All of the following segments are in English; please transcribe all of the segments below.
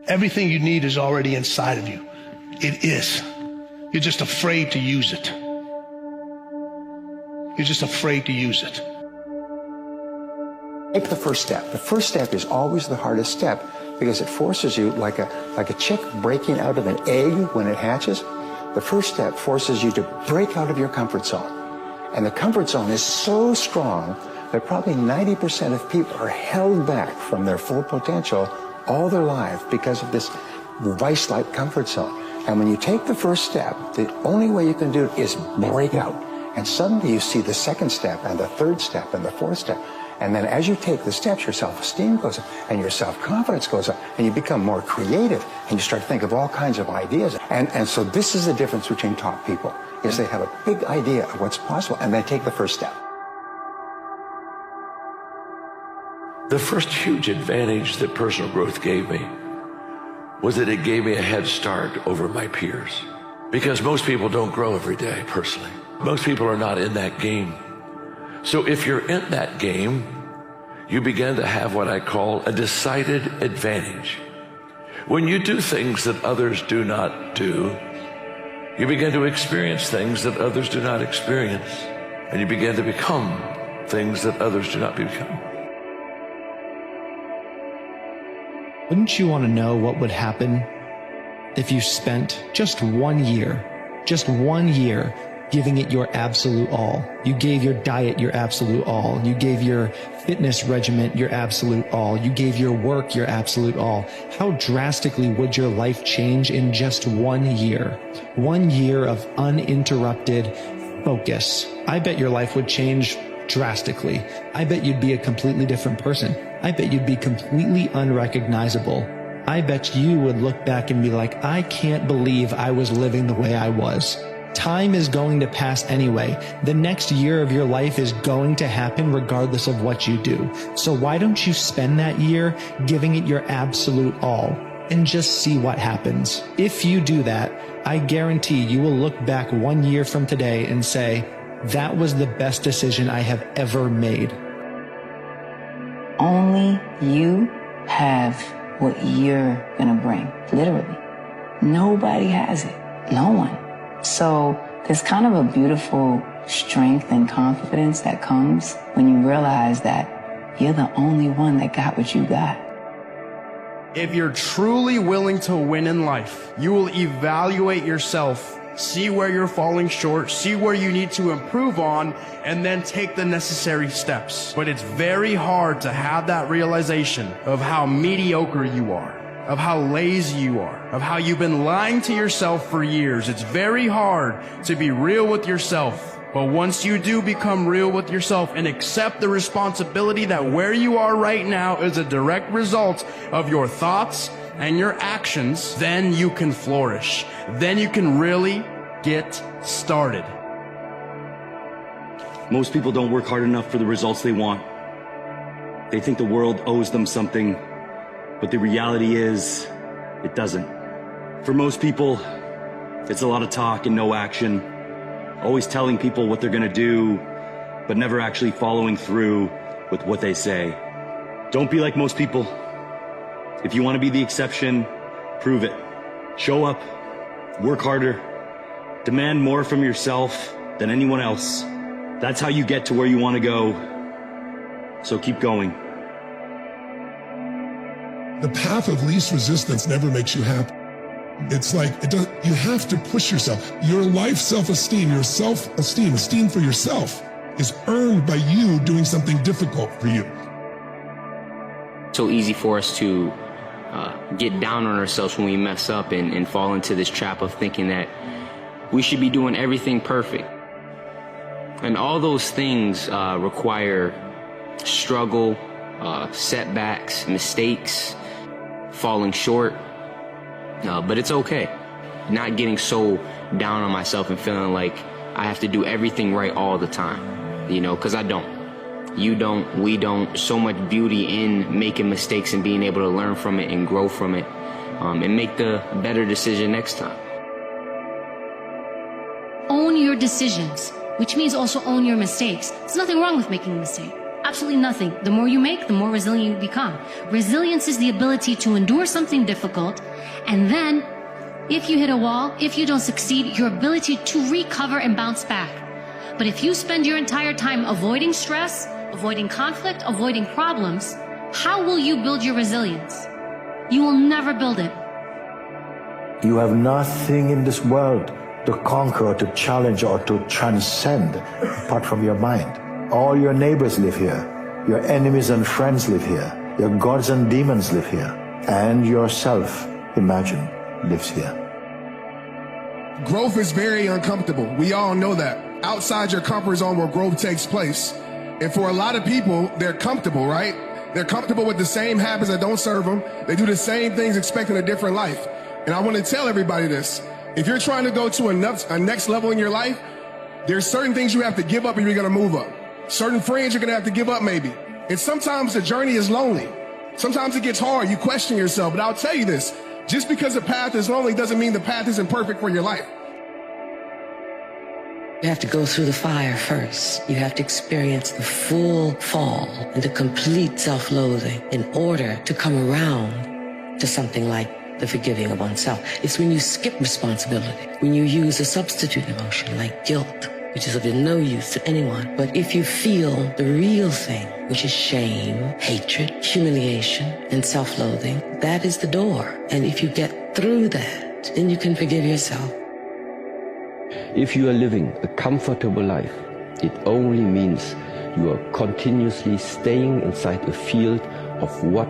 Everything you need is already inside of you. It is. You're just afraid to use it. You're just afraid to use it. Take the first step. The first step is always the hardest step because it forces you, like a chick breaking out of an egg when it hatches. The first step forces you to break out of your comfort zone. And the comfort zone is so strong that probably 90% of people are held back from their full potential all their life because of this vice-like comfort zone. And when you take the first step, the only way you can do it is break out. And suddenly you see the second step and the third step and the fourth step. And then as you take the steps, your self-esteem goes up and your self-confidence goes up and you become more creative and you start to think of all kinds of ideas. And so this is the difference between top people, is they have a big idea of what's possible and they take the first step. The first huge advantage that personal growth gave me was that it gave me a head start over my peers. Because most people don't grow every day, personally. Most people are not in that game. So if you're in that game, you begin to have what I call a decided advantage. When you do things that others do not do, you begin to experience things that others do not experience, and you begin to become things that others do not become. Wouldn't you want to know what would happen if you spent just 1 year giving it your absolute all? You gave your diet your absolute all. You gave your fitness regimen your absolute all. You gave your work your absolute all. How drastically would your life change in just 1 year? 1 year of uninterrupted focus. I bet your life would change drastically. I bet you'd be a completely different person. I bet you'd be completely unrecognizable. I bet you would look back and be like, I can't believe I was living the way I was. Time is going to pass anyway. The next year of your life is going to happen regardless of what you do. So why don't you spend that year giving it your absolute all and just see what happens? If you do that, I guarantee you will look back 1 year from today and say, that was the best decision I have ever made. Only you have what you're gonna bring, literally. Nobody has it, no one. So there's kind of a beautiful strength and confidence that comes when you realize that you're the only one that got what you got. If you're truly willing to win in life, you will evaluate yourself, see where you're falling short, see where you need to improve on, and then take the necessary steps. But it's very hard to have that realization of how mediocre you are, of how lazy you are, of how you've been lying to yourself for years. It's very hard to be real with yourself. But once you do become real with yourself and accept the responsibility that where you are right now is a direct result of your thoughts and your actions, then you can flourish. Then you can really get started. Most people don't work hard enough for the results they want. They think the world owes them something, but the reality is, it doesn't. For most people, it's a lot of talk and no action. Always telling people what they're gonna do, but never actually following through with what they say. Don't be like most people. If you want to be the exception, prove it. Show up, work harder, demand more from yourself than anyone else. That's how you get to where you want to go. So keep going. The path of least resistance never makes you happy. It's like, you have to push yourself. Your life self-esteem, esteem for yourself is earned by you doing something difficult for you. So easy for us to get down on ourselves when we mess up and fall into this trap of thinking that we should be doing everything perfect. And all those things require struggle, setbacks, mistakes, falling short. But it's okay. Not getting so down on myself and feeling like I have to do everything right all the time, because I don't. You don't, we don't. So much beauty in making mistakes and being able to learn from it and grow from it, and make the better decision next time. Own your decisions, which means also own your mistakes. There's nothing wrong with making a mistake. absolutely nothing. The more you make, the more resilient you become. Resilience is the ability to endure something difficult, and then if you hit a wall, if you don't succeed, your ability to recover and bounce back. But if you spend your entire time avoiding stress, avoiding conflict, avoiding problems, how will you build your resilience? You will never build it. You have nothing in this world to conquer, to challenge, or to transcend apart from your mind. All your neighbors live here. Your enemies and friends live here. Your gods and demons live here. And yourself, imagine, lives here. Growth is very uncomfortable. We all know that. Outside your comfort zone where growth takes place. And for a lot of people, they're comfortable, right? They're comfortable with the same habits that don't serve them. They do the same things expecting a different life. And I want to tell everybody this. If you're trying to go to a next level in your life, there's certain things you have to give up if you're going to move up. Certain friends you're going to have to give up maybe. And sometimes the journey is lonely. Sometimes it gets hard. You question yourself. But I'll tell you this. Just because the path is lonely doesn't mean the path isn't perfect for your life. You have to go through the fire first. You have to experience the full fall and the complete self-loathing in order to come around to something like the forgiving of oneself. It's when you skip responsibility, when you use a substitute emotion like guilt, which is of no use to anyone. But if you feel the real thing, which is shame, hatred, humiliation, and self-loathing, that is the door. And if you get through that, then you can forgive yourself. If you are living a comfortable life, it only means you are continuously staying inside a field of what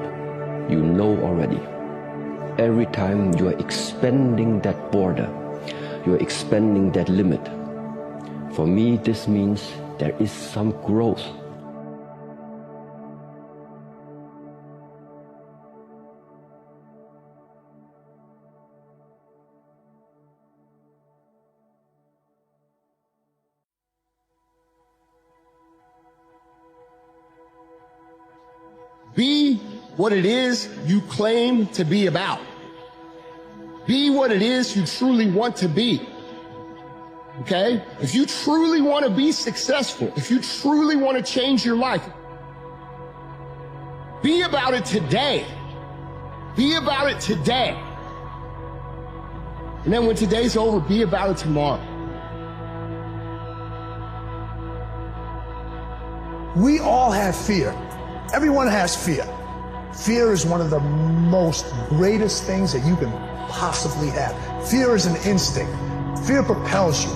you know already. Every time you are expanding that border, you are expanding that limit. For me, this means there is some growth. Be what it is you claim to be about. Be what it is you truly want to be. Okay? If you truly want to be successful, if you truly want to change your life, be about it today. Be about it today. And then when today's over, be about it tomorrow. We all have fear. Everyone has fear. Fear is one of the most greatest things that you can possibly have. Fear is an instinct. Fear propels you.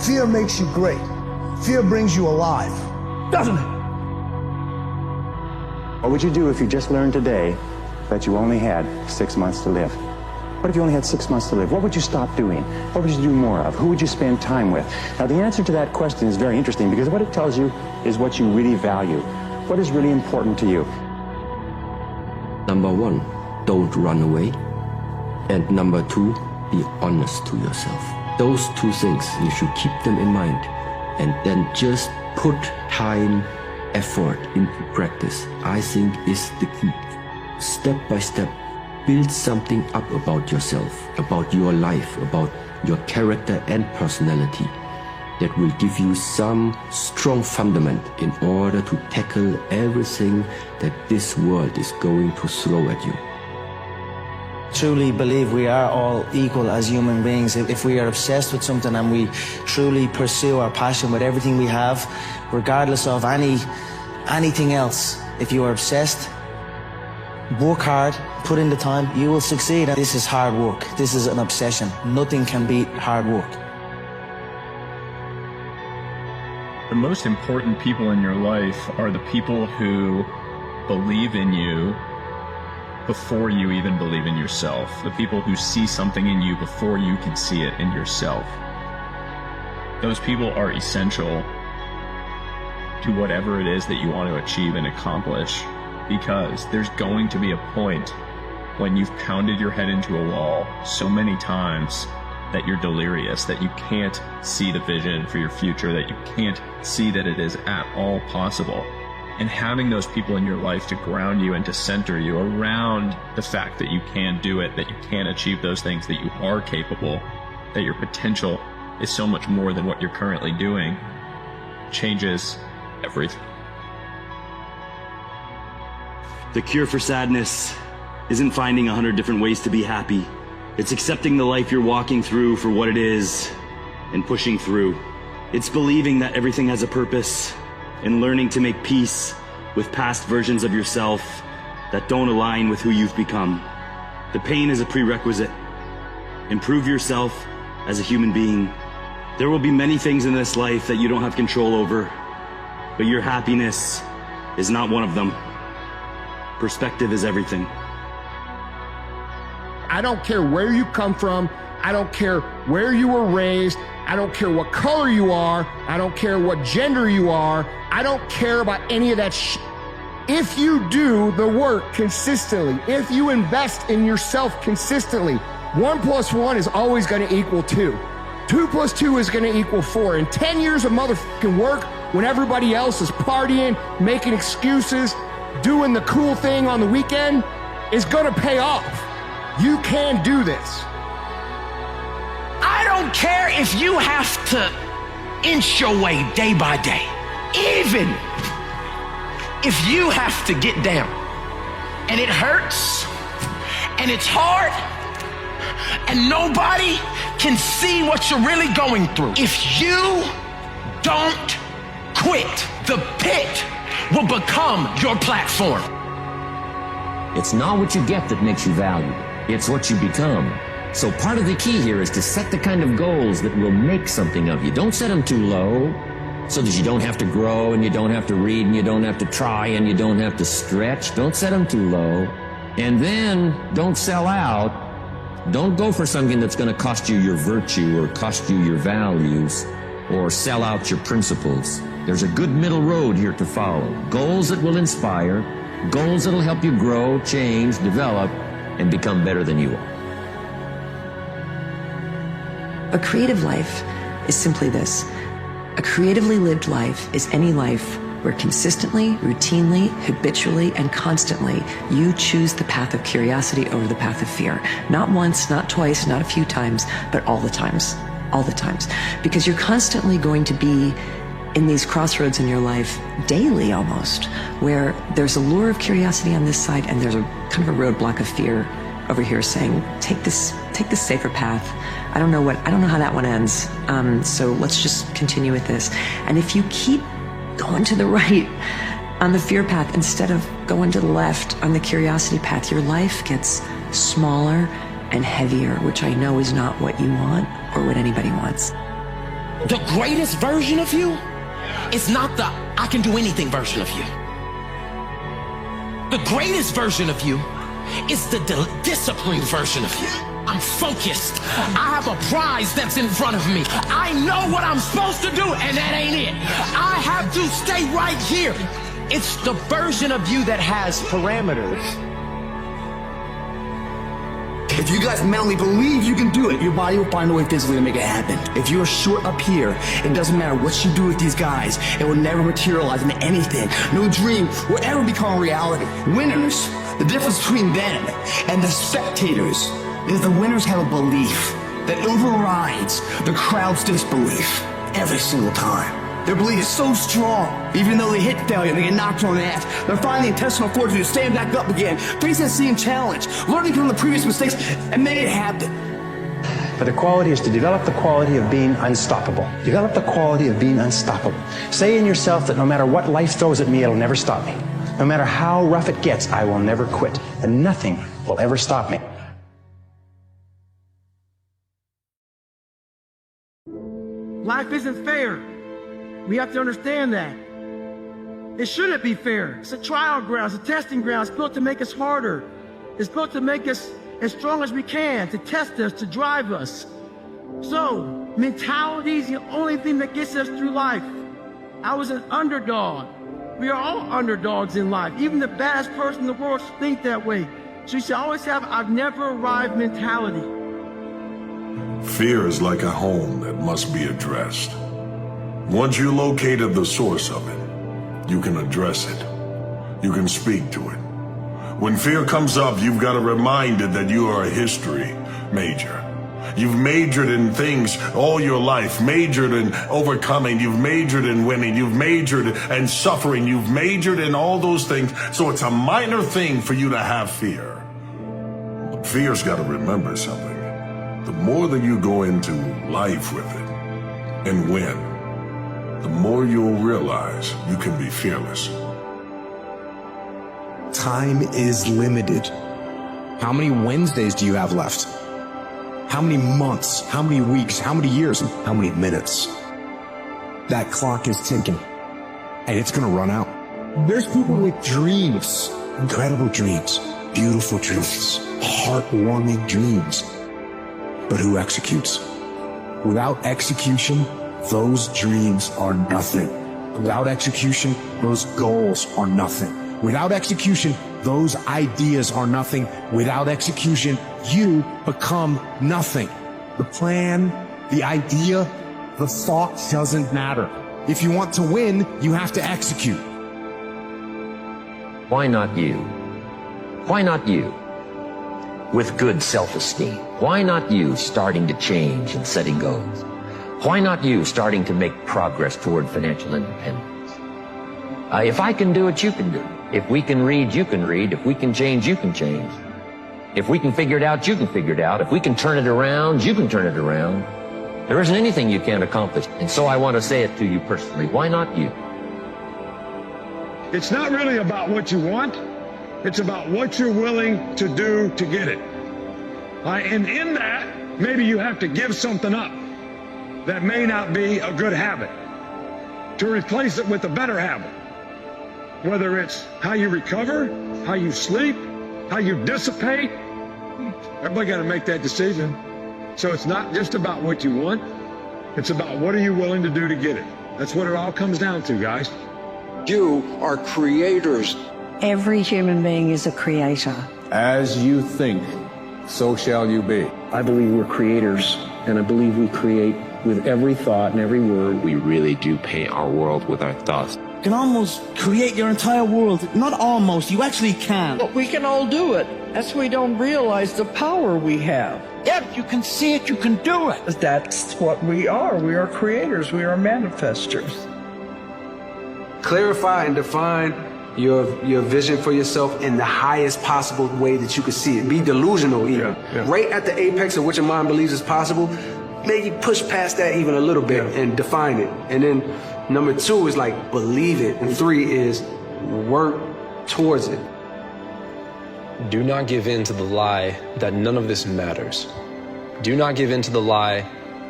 Fear makes you great. Fear brings you alive, doesn't it? What would you do if you just learned today that you only had 6 months to live? What if you only had 6 months to live? What would you stop doing? What would you do more of? Who would you spend time with? Now, the answer to that question is very interesting because what it tells you is what you really value. What is really important to you? Number one, don't run away. And number two, be honest to yourself. Those two things, you should keep them in mind. And then just put time, effort into practice. I think is the key. Step by step, build something up about yourself, about your life, about your character and personality that will give you some strong fundament in order to tackle everything that this world is going to throw at you. Truly believe we are all equal as human beings. If we are obsessed with something and we truly pursue our passion with everything we have, regardless of anything else, if you are obsessed, work hard, put in the time, you will succeed. This is hard work. This is an obsession. Nothing can beat hard work. The most important people in your life are the people who believe in you before you even believe in yourself. The people who see something in you before you can see it in yourself. Those people are essential to whatever it is that you want to achieve and accomplish, because there's going to be a point when you've pounded your head into a wall so many times that you're delirious, that you can't see the vision for your future, that you can't see that it is at all possible. And having those people in your life to ground you and to center you around the fact that you can do it, that you can achieve those things, that you are capable, that your potential is so much more than what you're currently doing, changes everything. The cure for sadness isn't finding 100 different ways to be happy. It's accepting the life you're walking through for what it is and pushing through. It's believing that everything has a purpose and learning to make peace with past versions of yourself that don't align with who you've become. The pain is a prerequisite. Improve yourself as a human being. There will be many things in this life that you don't have control over, but your happiness is not one of them. Perspective is everything. I don't care where you come from. I don't care where you were raised. I don't care what color you are. I don't care what gender you are. I don't care about any of that shit. If you do the work consistently, if you invest in yourself consistently, 1 + 1 is always going to equal 2. 2 + 2 is going to equal 4. And 10 years of motherfucking work when everybody else is partying, making excuses, doing the cool thing on the weekend is going to pay off. You can do this. I don't care if you have to inch your way day by day. Even if you have to get down and it hurts and it's hard and nobody can see what you're really going through. If you don't quit, the pit will become your platform. It's not what you get that makes you valuable. It's what you become. So part of the key here is to set the kind of goals that will make something of you. Don't set them too low so that you don't have to grow and you don't have to read and you don't have to try and you don't have to stretch. Don't set them too low. And then don't sell out. Don't go for something that's going to cost you your virtue or cost you your values or sell out your principles. There's a good middle road here to follow. Goals that will inspire, goals that will help you grow, change, develop, and become better than you are. A creative life is simply this. A creatively lived life is any life where consistently, routinely, habitually, and constantly you choose the path of curiosity over the path of fear. Not once, not twice, not a few times, but all the times. All the times. Because you're constantly going to be in these crossroads in your life, daily almost, where there's a lure of curiosity on this side and there's a kind of a roadblock of fear over here saying, take this safer path. I don't know how that one ends. So let's just continue with this. And if you keep going to the right on the fear path instead of going to the left on the curiosity path, your life gets smaller and heavier, which I know is not what you want or what anybody wants. The greatest version of you is not the I can do anything version of you. The greatest version of you is the disciplined version of you. I'm focused. I have a prize that's in front of me. I know what I'm supposed to do, and that ain't it. I have to stay right here. It's the version of you that has parameters. If you guys mentally believe you can do it, your body will find a way physically to make it happen. If you're short up here, it doesn't matter what you do with these guys, it will never materialize into anything. No dream will ever become a reality. Winners, the difference between them and the spectators is the winners have a belief that overrides the crowd's disbelief every single time. Their belief is so strong, even though they hit failure and they get knocked on the ass, they're finding the intestinal fortitude to stand back up again, face that same challenge, learning from the previous mistakes, and make it happen. But the quality is to develop the quality of being unstoppable. Develop the quality of being unstoppable. Say in yourself that no matter what life throws at me, it'll never stop me. No matter how rough it gets, I will never quit, and nothing will ever stop me. Life isn't fair. We have to understand that. It shouldn't be fair. It's a trial ground, it's a testing ground. It's built to make us harder. It's built to make us as strong as we can, to test us, to drive us. So, mentality is the only thing that gets us through life. I was an underdog. We are all underdogs in life. Even the baddest person in the world should think that way. So you should always have I've never arrived mentality. Fear is like a home that must be addressed. Once you located the source of it, you can address it. You can speak to it. When fear comes up, you've got to remind it that you are a history major. You've majored in things all your life, majored in overcoming, you've majored in winning, you've majored in suffering, you've majored in all those things. So it's a minor thing for you to have fear. But fear's got to remember something. The more that you go into life with it and win, the more you'll realize you can be fearless. Time is limited. How many Wednesdays do you have left? How many months? How many weeks? How many years? How many minutes? That clock is ticking, and it's gonna run out. There's people with dreams, incredible dreams, beautiful dreams, heartwarming dreams. But who executes? Without execution, those dreams are nothing. Without execution, those goals are nothing. Without execution, those ideas are nothing. Without execution, you become nothing. The plan, the idea, the thought doesn't matter. If you want to win, you have to execute. Why not you? Why not you? With good self-esteem. Why not you starting to change and setting goals? Why not you starting to make progress toward financial independence? If I can do it, you can do it. If we can read, you can read. If we can change, you can change. If we can figure it out, you can figure it out. If we can turn it around, you can turn it around. There isn't anything you can't accomplish. And so I want to say it to you personally. Why not you? It's not really about what you want. It's about what you're willing to do to get it. And in that, maybe you have to give something up that may not be a good habit to replace it with a better habit. Whether it's how you recover, how you sleep, how you dissipate, everybody got to make that decision. So it's not just about what you want. It's about what are you willing to do to get it. That's what it all comes down to, guys. You are creators. Every human being is a creator. As you think, so shall you be. I believe we're creators, and I believe we create with every thought and every word. We really do paint our world with our thoughts. You can almost create your entire world. Not almost, you actually can. But we can all do it. That's we don't realize the power we have. Yeah, you can see it, you can do it. That's what we are. We are creators. We are manifestors. Clarify and define your vision for yourself in the highest possible way that you can see it. Be delusional even. Right at the apex of what your mind believes is possible, maybe push past that even a little bit and define it. And then number 2 is like believe it. And 3 is work towards it. Do not give in to the lie that none of this matters. Do not give in to the lie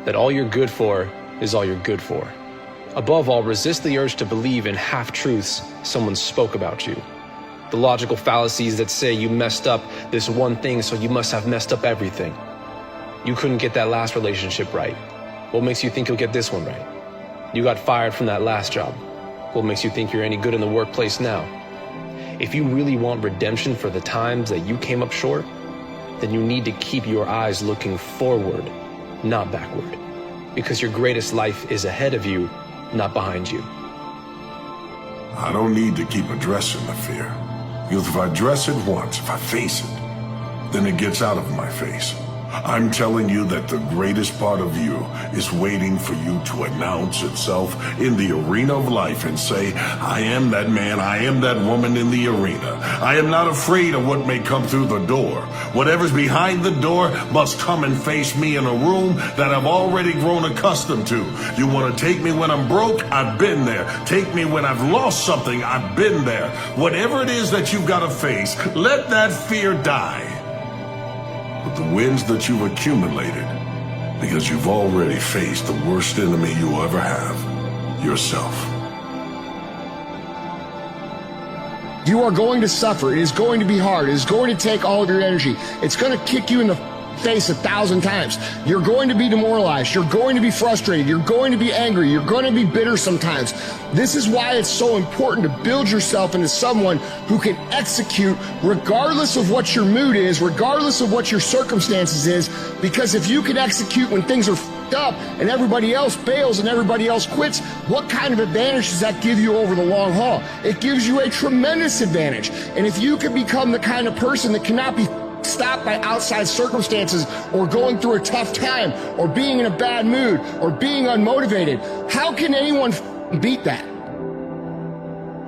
that all you're good for is all you're good for. Above all, resist the urge to believe in half-truths someone spoke about you. The logical fallacies that say you messed up this one thing, so you must have messed up everything. You couldn't get that last relationship right. What makes you think you'll get this one right? You got fired from that last job. What makes you think you're any good in the workplace now? If you really want redemption for the times that you came up short, then you need to keep your eyes looking forward, not backward. Because your greatest life is ahead of you, not behind you. I don't need to keep addressing the fear. Because if I address it once, if I face it, then it gets out of my face. I'm telling you that the greatest part of you is waiting for you to announce itself in the arena of life and say, I am that man, I am that woman in the arena. I am not afraid of what may come through the door. Whatever's behind the door must come and face me in a room that I've already grown accustomed to. You want to take me when I'm broke? I've been there. Take me when I've lost something? I've been there. Whatever it is that you've got to face, let that fear die. But the wins that you've accumulated, because you've already faced the worst enemy you'll ever have, yourself. You are going to suffer. It is going to be hard. It is going to take all of your energy. It's going to kick you in the face 1,000 times. You're going to be demoralized. You're going to be frustrated. You're going to be angry. You're going to be bitter sometimes. This is why it's so important to build yourself into someone who can execute regardless of what your mood is, regardless of what your circumstances is, because if you can execute when things are f***ed up and everybody else bails and everybody else quits, what kind of advantage does that give you over the long haul? It gives you a tremendous advantage. And if you can become the kind of person that cannot be stopped by outside circumstances or going through a tough time or being in a bad mood or being unmotivated. How can anyone beat that?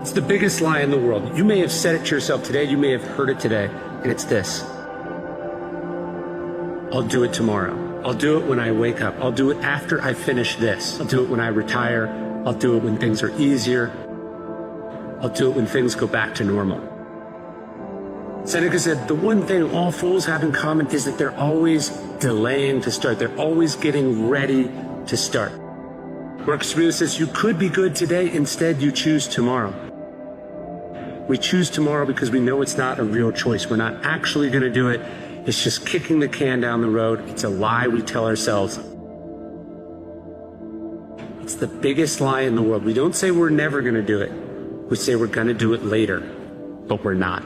It's the biggest lie in the world. You may have said it to yourself today, you may have heard it today, and it's this. I'll do it tomorrow. I'll do it when I wake up. I'll do it after I finish this. I'll do it when I retire. I'll do it when things are easier. I'll do it when things go back to normal. Seneca said, the one thing all fools have in common is that they're always delaying to start. They're always getting ready to start. Marcus Aurelius says, you could be good today, instead you choose tomorrow. We choose tomorrow because we know it's not a real choice. We're not actually going to do it. It's just kicking the can down the road. It's a lie we tell ourselves. It's the biggest lie in the world. We don't say we're never going to do it. We say we're going to do it later, but we're not.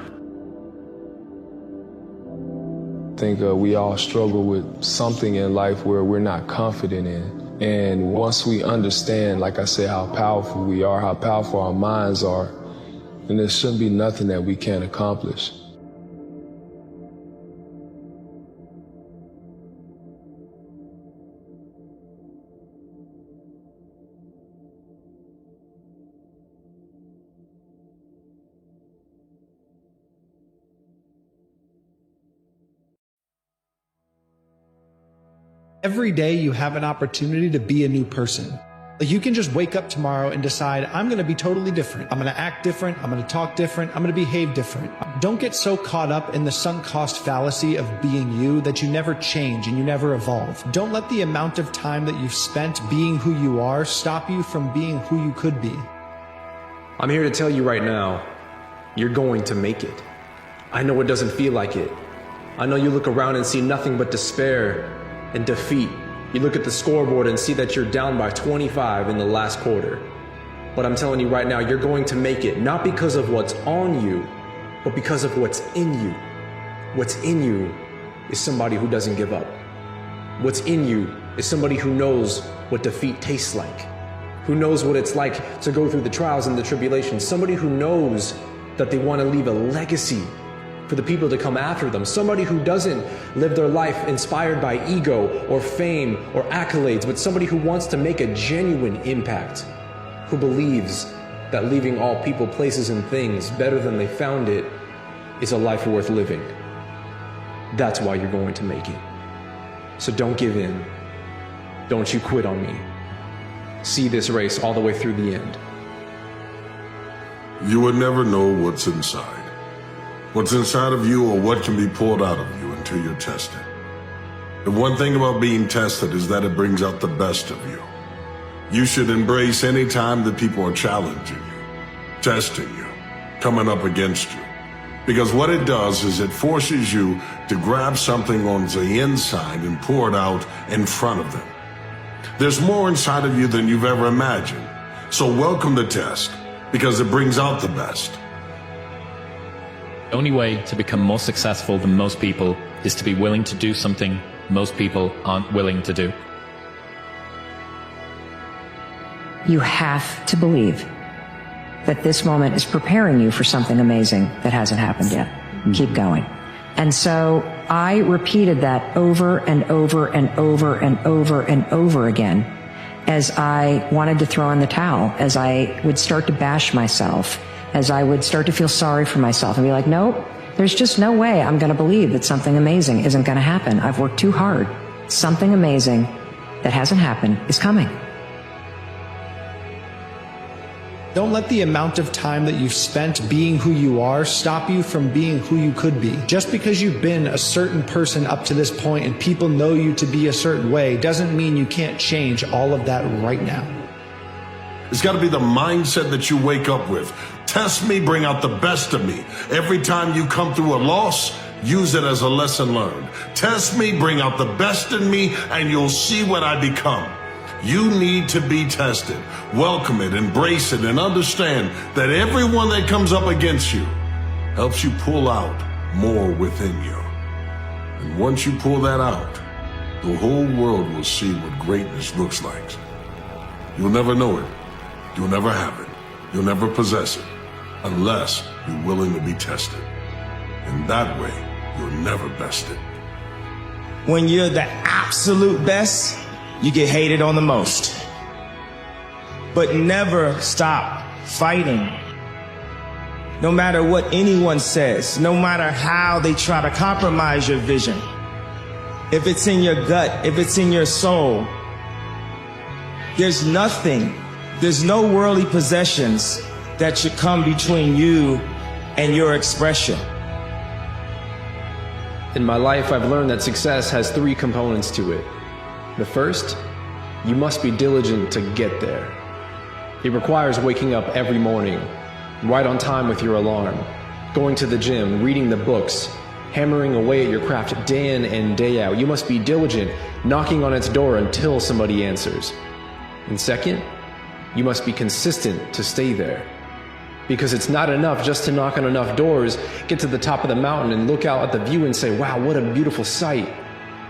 I think we all struggle with something in life where we're not confident in. And once we understand, like I said, how powerful we are, how powerful our minds are, then there shouldn't be nothing that we can't accomplish. Every day you have an opportunity to be a new person. Like you can just wake up tomorrow and decide, I'm going to be totally different. I'm going to act different. I'm going to talk different. I'm going to behave different. Don't get so caught up in the sunk cost fallacy of being you that you never change and you never evolve. Don't let the amount of time that you've spent being who you are stop you from being who you could be. I'm here to tell you right now, you're going to make it. I know it doesn't feel like it. I know you look around and see nothing but despair and defeat. You look at the scoreboard and see that you're down by 25 in the last quarter. But I'm telling you right now, you're going to make it, not because of what's on you, but because of what's in you. What's in you is somebody who doesn't give up. What's in you is somebody who knows what defeat tastes like, who knows what it's like to go through the trials and the tribulations, somebody who knows that they want to leave a legacy for the people to come after them, somebody who doesn't live their life inspired by ego or fame or accolades, but somebody who wants to make a genuine impact, who believes that leaving all people, places, and things better than they found it is a life worth living. That's why you're going to make it. So don't give in. Don't you quit on me. See this race all the way through the end. You would never know what's inside. What's inside of you or what can be pulled out of you until you're tested. The one thing about being tested is that it brings out the best of you. You should embrace any time that people are challenging you, testing you, coming up against you. Because what it does is it forces you to grab something on the inside and pour it out in front of them. There's more inside of you than you've ever imagined. So welcome the test, because it brings out the best. The only way to become more successful than most people is to be willing to do something most people aren't willing to do. You have to believe that this moment is preparing you for something amazing that hasn't happened yet. Keep going. And so I repeated that over and over and over and over and over again as I wanted to throw in the towel, as I would start to bash myself, as I would start to feel sorry for myself and be like, nope, there's just no way I'm going to believe that something amazing isn't going to happen. I've worked too hard. Something amazing that hasn't happened is coming. Don't let the amount of time that you've spent being who you are stop you from being who you could be. Just because you've been a certain person up to this point and people know you to be a certain way doesn't mean you can't change all of that right now. It's got to be the mindset that you wake up with. Test me, bring out the best of me. Every time you come through a loss, use it as a lesson learned. Test me, bring out the best in me, and you'll see what I become. You need to be tested. Welcome it, embrace it, and understand that everyone that comes up against you helps you pull out more within you. And once you pull that out, the whole world will see what greatness looks like. You'll never know it. You'll never have it. You'll never possess it unless you're willing to be tested. And that way, you're never bested. When you're the absolute best, you get hated on the most. But never stop fighting. No matter what anyone says, no matter how they try to compromise your vision. If it's in your gut, if it's in your soul, there's no worldly possessions that should come between you and your expression. In my life, I've learned that success has 3 components to it. The first, you must be diligent to get there. It requires waking up every morning, right on time with your alarm, going to the gym, reading the books, hammering away at your craft day in and day out. You must be diligent, knocking on its door until somebody answers. And second, you must be consistent to stay there. Because it's not enough just to knock on enough doors, get to the top of the mountain and look out at the view and say, wow, what a beautiful sight.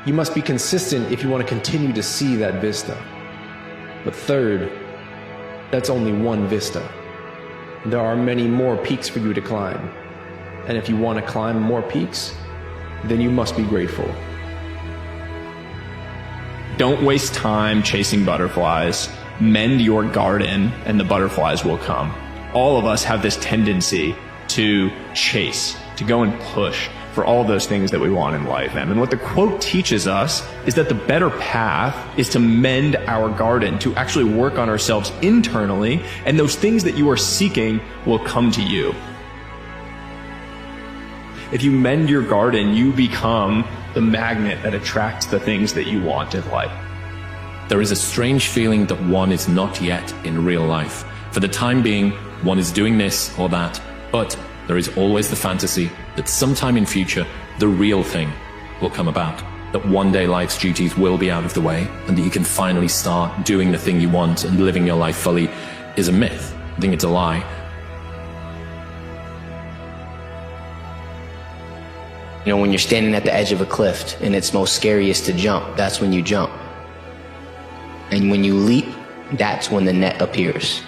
You must be consistent if you want to continue to see that vista. But third, that's only one vista. There are many more peaks for you to climb. And if you want to climb more peaks, then you must be grateful. Don't waste time chasing butterflies. Mend your garden and the butterflies will come. All of us have this tendency to chase, to go and push for all those things that we want in life. And what the quote teaches us is that the better path is to mend our garden, to actually work on ourselves internally, and those things that you are seeking will come to you. If you mend your garden, you become the magnet that attracts the things that you want in life. There is a strange feeling that one is not yet in real life. For the time being, one is doing this or that, but there is always the fantasy that sometime in future, the real thing will come about. That one day life's duties will be out of the way, and that you can finally start doing the thing you want and living your life fully is a myth. I think it's a lie. You know, when you're standing at the edge of a cliff and it's most scariest to jump, that's when you jump. And when you leap, that's when the net appears.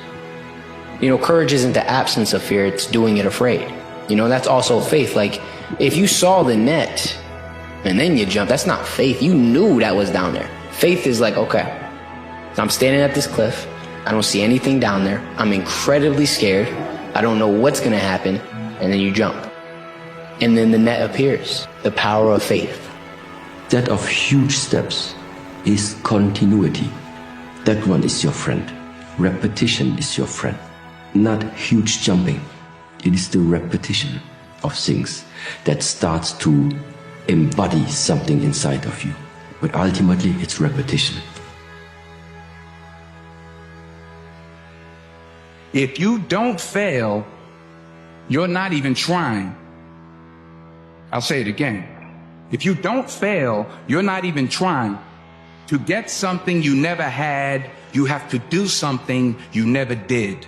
You know, courage isn't the absence of fear, it's doing it afraid. You know, that's also faith. Like, if you saw the net and then you jump, that's not faith. You knew that was down there. Faith is like, okay, I'm standing at this cliff. I don't see anything down there. I'm incredibly scared. I don't know what's going to happen. And then you jump. And then the net appears. The power of faith. That of huge steps is continuity. That one is your friend. Repetition is your friend. Not huge jumping. It is the repetition of things that starts to embody something inside of you. But ultimately, it's repetition. If you don't fail, you're not even trying. I'll say it again. If you don't fail, you're not even trying. To get something you never had, you have to do something you never did.